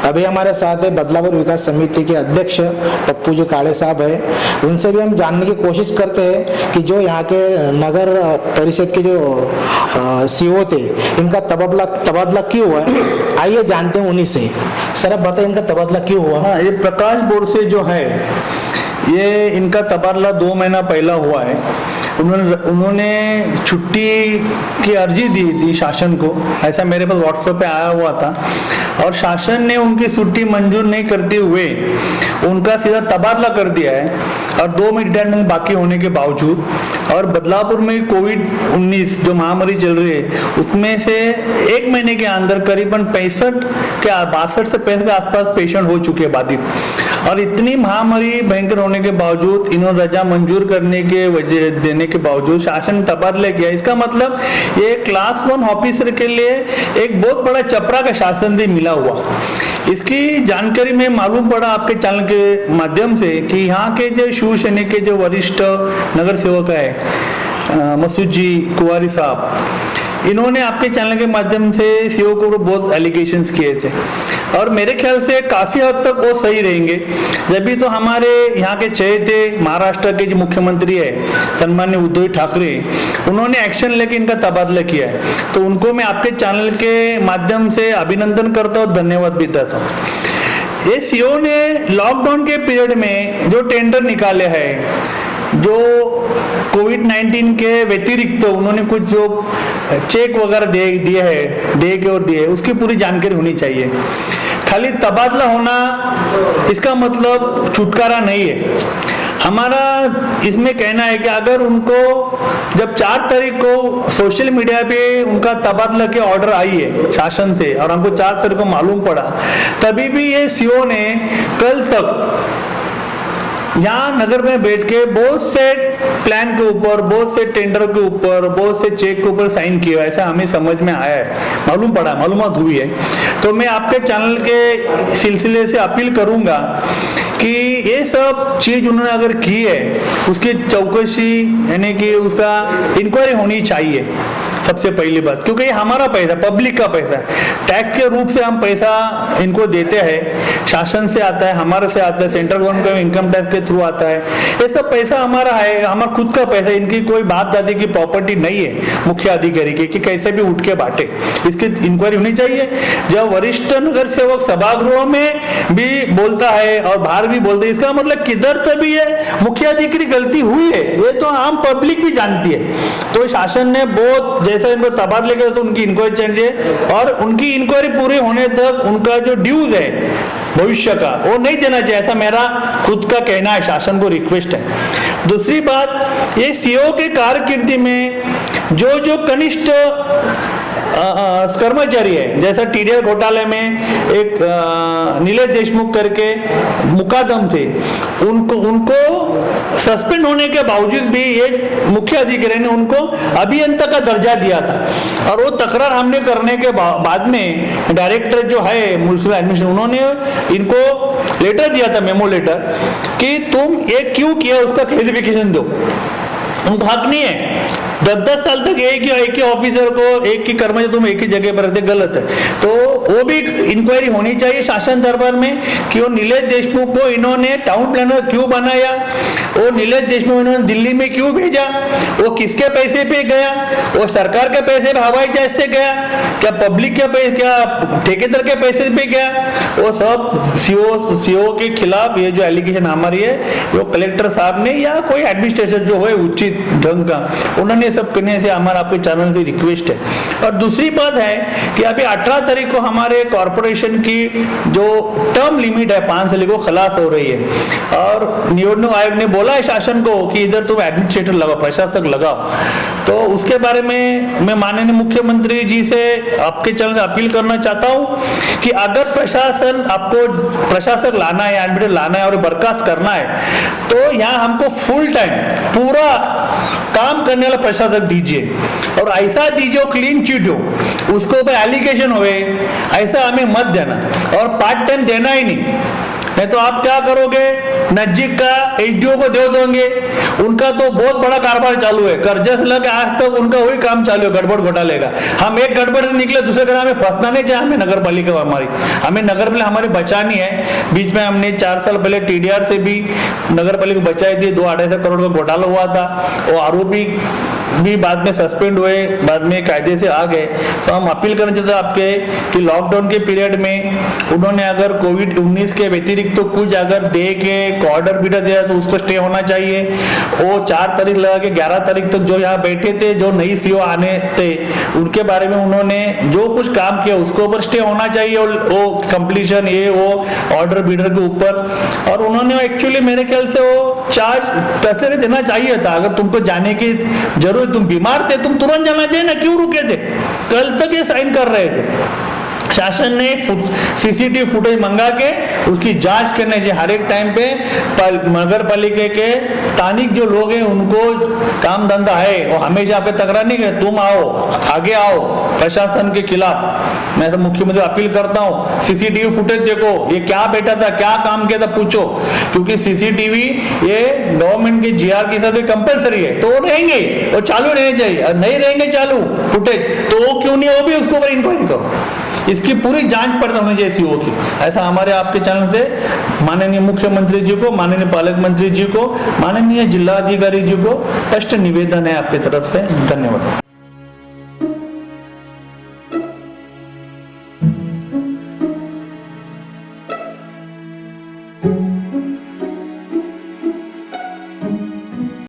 अभी हमारे साथ है बदलापुर विकास समिति के अध्यक्ष पप्पू जी काले साहब है। उनसे भी हम जानने की कोशिश करते हैं कि जो यहाँ के नगर परिषद के जो सीओ थे, इनका तबादला क्यों हुआ है, आइए जानते हैं उन्हीं से। सर आप बताइए इनका तबादला क्यों हुआ? हाँ, ये प्रकाश बोर्ड से जो है ये इनका तबादला 2 महीना पहला हुआ है। उन्होंने छुट्टी की अर्जी दी थी शासन को, ऐसा मेरे पास व्हाट्सएप पे आया हुआ था, और शासन ने उनकी छुट्टी मंजूर नहीं करते हुए उनका सीधा तबादला कर दिया है। और 2 महीने रिटायरमेंट बाकी होने के बावजूद, और बदलापुर में कोविड-19 जो महामारी चल रही है उसमें से 1 महीने के अंदर करीबन 62 से 65 के आसपास पेशेंट हो चुके हैं बाधित। और इतनी महामारी भयंकर होने के बावजूद इन्होंने रजा मंजूर करने के वजह देने के बावजूद शासन ने तबादला किया। इसका मतलब ये क्लास 1 ऑफिसर के लिए एक बहुत बड़ा चपरा का शासन भी मिला हुआ। इसकी जानकारी में मालूम पड़ा आपके चैनल के माध्यम से कि यहाँ के जो शिवसेना के जो वरिष्ठ नगर सेवक है मसूद जी कुवारी साहब, इन्होंने आपके चैनल के माध्यम से सीओ को बहुत एलिगेशंस किए थे, और मेरे ख्याल से काफी हद तक वो सही रहेंगे। जब भी तो हमारे यहाँ के चहेते महाराष्ट्र के जो मुख्यमंत्री है सम्मान्य उद्धव ठाकरे, उन्होंने एक्शन लेके इनका तबादला किया है, तो उनको मैं आपके चैनल के माध्यम से अभिनंदन करता हूँ, धन्यवाद भी देता हूँ। ये सीओ ने लॉकडाउन के पीरियड में जो टेंडर निकाले हैं, जो कोविड-19 के व्यतिरिक्त उन्होंने कुछ जो चेक वगैरह दिए, उसकी पूरी जानकारी होनी चाहिए। खाली तबादला होना इसका मतलब छुटकारा नहीं है। हमारा इसमें कहना है कि अगर उनको जब 4 तारीख को सोशल मीडिया पे उनका तबादला के ऑर्डर आई है शासन से, और हमको 4 तारीख को मालूम पड़ा, तभी भी ये सीओ ने कल तक यहाँ नगर में बैठ के बहुत से प्लान के ऊपर, बहुत से टेंडर के ऊपर, बहुत से चेक के ऊपर साइन किया, ऐसा हमें समझ में आया है, मालूमात हुई है। तो मैं आपके चैनल के सिलसिले से अपील करूंगा कि ये सब चीज उन्होंने अगर की है उसकी चौकसी यानी कि उसका इंक्वायरी होनी चाहिए सबसे पहली बात, क्योंकि ये हमारा पैसा, पब्लिक का पैसा है। टैक्स के रूप से हम पैसा इनको देते हैं, शासन से आता है, हमारे से आता है, सेंट्रल गवर्नमेंट का इनकम टैक्स के थ्रू आता है। ये सब पैसा हमारा है, हमारा खुद का पैसा, इनकी कोई बाप दादी की प्रॉपर्टी नहीं है मुख्य अधिकारी की कि कैसे भी उठ के बांटे। इसकी इंक्वायरी होनी चाहिए। जब वरिष्ठ नगर सेवक सभागृह में भी बोलता है और बाहर भी बोलते हैं, इसका मतलब किधर तभी है मुख्य अधिकारी गलती हुई है, ये तो आम पब्लिक भी जानती है। तो शासन ने बहुत जैसा इनको तबादले के उनकी इंक्वायरी चाहिए, और उनकी इंक्वायरी पूरी होने तक उनका जो ड्यूज है भविष्य का वो नहीं देना चाहिए, ऐसा मेरा खुद का कहना है, शासन को रिक्वेस्ट है। दूसरी बात, ये सीओ के कारकिर्दी में जो जो कनिष्ठ कर्मचारी है, जैसा टीडीआर घोटाले में एक नीलेश देशमुख करके मुकादम थे, उनको सस्पेंड होने के बावजूद भी ये मुख्य अधिकारी ने उनको अभियंता का दर्जा दिया था, और वो तकरार हमने करने के बाद में डायरेक्टर जो है म्युनिसिपल एडमिनिस्ट्रेशन, उन्होंने इनको लेटर दिया था, मेमो लेटर, कि तुम ये क्यों किया उसका क्लैरिफिकेशन दो। उनको हक नहीं है 10-10 साल तक एक ही ऑफिसर को, एक ही कर्मचारी तुम एक ही जगह पर रहते, गलत है। तो वो भी इंक्वायरी होनी चाहिए शासन दरबार में कि वो नीलेश देशमुख को इन्होंने टाउन प्लानर क्यों बनाया, वो नीलेश देशमुख इन्होंने दिल्ली में क्यों भेजा, वो किसके पैसे पे गया, वो सरकार के पैसे पे हवाई जहाज से गया, क्या पब्लिक के पैसे, क्या ठेकेदार के पैसे पे गया, वो सब सीओ के खिलाफ ये जो एलिगेशन हमारी है, वो कलेक्टर साहब ने या कोई एडमिनिस्ट्रेशन जो है उचित ढंग का, उन्होंने सब करने से हमारा आपके चैनल से रिक्वेस्ट है। और दूसरी बात है कि अभी 18 तारीख को हमारे कॉर्पोरेशन की जो टर्म लिमिट है 5 साल को खलास हो रही है, और नियोजन आयोग ने बोला है शासन को कि इधर तुम एडमिनिस्ट्रेटर लगाओ, प्रशासक लगाओ। तो उसके बारे में मैं माननीय मुख्यमंत्री जी से आपके चैनल से अपील करना चाहता हूं कि अगर प्रशासन आपको प्रशासक लाना है, एडमिनिस्ट्रेटर लाना है और बर्खास्त करना है, तो यहाँ हमको फुल टाइम पूरा काम करने वाला प्रशासक दीजिए, और ऐसा दीजिए क्लीन चिट हो, उसको ऊपर एलिगेशन हुए ऐसा हमें मत देना, और पार्ट टाइम देना ही नहीं। नहीं तो आप क्या करोगे, नजदीक का एचडीओ को दे दोगे, उनका तो बहुत बड़ा कारोबार चालू है, कर्जा से लेकर आज तक उनका वही काम चालू है, गड़बड़ घोटाले का। हम एक गड़बड़ से निकले दूसरे घर हमें फंसना नहीं चाहिए, हमें नगर पालिका हमारी, हमें नगर पालिका हमारी बचानी है। बीच में हमने 4 साल पहले टीडीआर से भी नगर पालिका बचाई थी, 2-2.5 करोड़ का घोटाला हुआ था, और आरोपी भी बाद में सस्पेंड हुए, बाद में कायदे से आ गए। तो हम अपील करना चाहते हैं आपके कि लॉकडाउन के पीरियड में उन्होंने अगर कोविड-19 के व्यतिरिक्त तो कुछ अगर दे के ऑर्डर भी दिया तो उसको स्टे होना चाहिए। वो 4 तारीख लगा के 11 तारीख तक जो यहाँ बैठे थे, जो नई सीओ आने थे, उनके बारे में उन्होंने जो कुछ काम किया उसको ऊपर स्टे होना चाहिए, और वो कंप्लीशन ये वो ऑर्डर बीडर के ऊपर। और उन्होंने एक्चुअली मेरे ख्याल से वो चार्ज पैसे देना चाहिए था। अगर तुमको जाने की जरूरत, तुम बीमार थे, तुम तुरंत जाना चाहिए ना, क्यों रुके थे? कल तक ये साइन कर रहे थे। शासन ने सीसीटीवी फुटेज मंगा के उसकी जांच करने चाहिए हर एक टाइम पे। नगर पालिका के स्थानिक जो लोग हैं उनको काम धंधा है, वो हमेशा आपके तकरार नहीं करे, तुम आओ, आगे आओ प्रशासन के खिलाफ। मैं तो मुख्यमंत्री अपील करता हूँ, सीसीटीवी फुटेज देखो, ये क्या बैठा था, क्या काम किया था, पूछो, क्योंकि सीसीटीवी ये गवर्नमेंट के जीआर के हिसाब से कंपलसरी है, तो वो रहेंगे, वो चालू रहने चाहिए। और नहीं रहेंगे चालू फुटेज तो वो क्यों नहीं, वो भी उसके ऊपर इंक्वायरी करो, इसकी पूरी जांच पड़ताल होनी चाहिए सीओ की। ऐसा हमारे आपके चैनल से माननीय मुख्यमंत्री जी को, माननीय पालक मंत्री जी को, माननीय जिला अधिकारी जी को स्पष्ट निवेदन है आपकी तरफ से। धन्यवाद।